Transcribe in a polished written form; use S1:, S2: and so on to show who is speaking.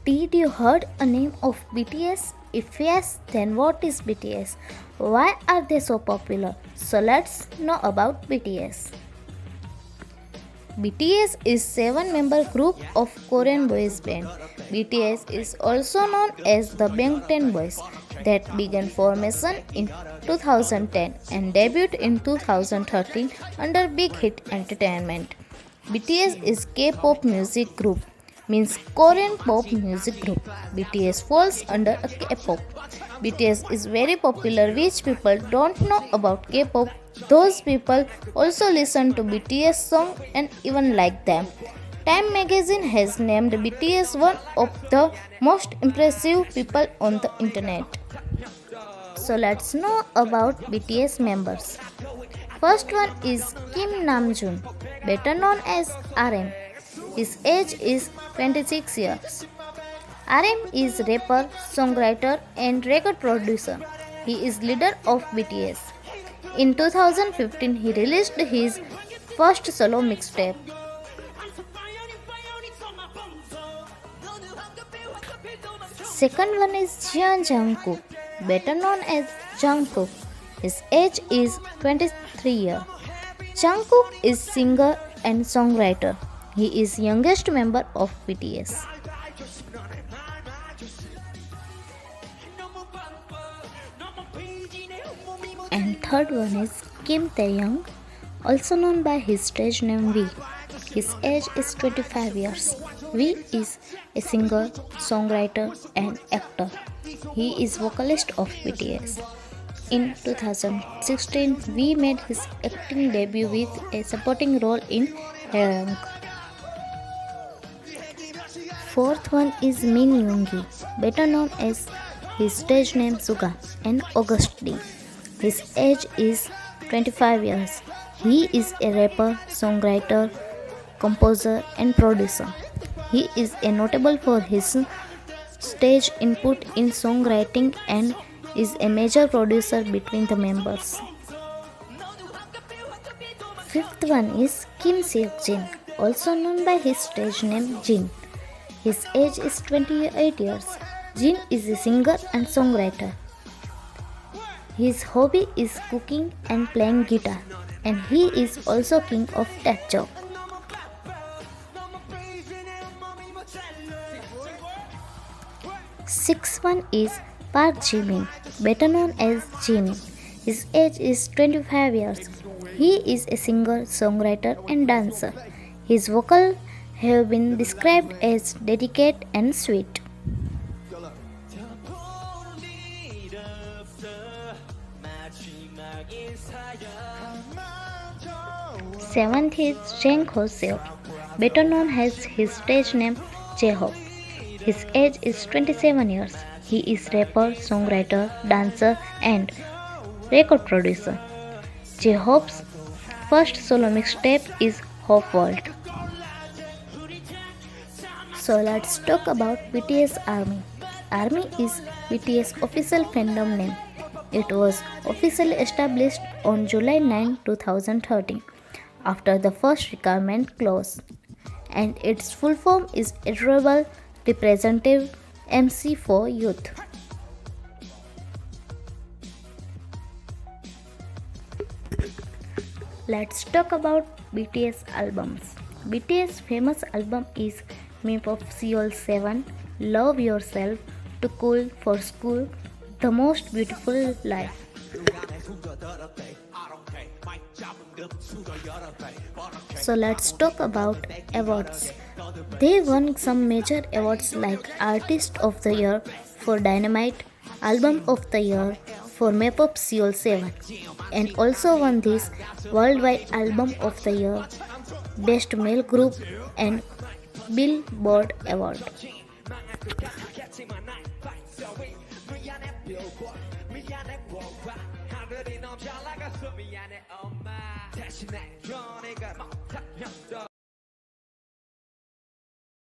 S1: Did you heard a name of BTS? If yes, then what is BTS? Why are they so popular? So let's know about BTS. BTS is 7-member group of Korean boys band. BTS is also known as the Bangtan Boys that began formation in 2010 and debuted in 2013 under Big Hit Entertainment. BTS is K-pop music group means Korean pop music group. BTS falls under a K-pop. BTS is very popular which people don't know about K-pop. Those people also listen to BTS song and even like them. Time magazine has named BTS one of the most impressive people on the internet. So let's know about BTS members. First one is Kim Namjoon, better known as RM. His age is 26 years. RM is rapper, songwriter and record producer. He is leader of BTS. In 2015, he released his first solo mixtape. Second one is Jeon Jungkook, better known as Jungkook. His age is 23 years. Jungkook is singer and songwriter. He is youngest member of BTS. And third one is Kim Taeyong, also known by his stage name V. His age is 25 years. V is a singer, songwriter and actor. He is vocalist of BTS. In 2016, V made his acting debut with a supporting role in Haerank. Fourth one is Min Yoongi, better known as his stage name Suga and August D. His age is 25 years. He is a rapper, songwriter, composer and producer. He is notable for his stage input in songwriting and is a major producer between the members. Fifth one is Kim Seok-jin, also known by his stage name Jin. His age is 28 years. Jin is a singer and songwriter. His hobby is cooking and playing guitar, and he is also king of that joke. Sixth one is Park Jimin, better known as Jimin. His age is 25 years. He is a singer, songwriter and dancer. His vocals have been described as delicate and sweet. Seventh is Jang Ho-seo, better known as his stage name J-Hope. His age is 27 years. He is rapper, songwriter, dancer and record producer. J-Hope's first solo mixtape is Hope World. So let's talk about BTS ARMY. ARMY is BTS official fandom name. It was officially established on July 9, 2013 after the first requirement clause, and its full form is Adorable Representative MC for Youth. Let's talk about BTS albums. BTS famous album is Map of Seoul 7, Love Yourself, Too Cool for School, The Most Beautiful Life. So let's talk about awards. They won some major awards like Artist of the Year for Dynamite, Album of the Year for Map of Seoul 7, and also won this Worldwide Album of the Year, Best Male Group and Billboard Award.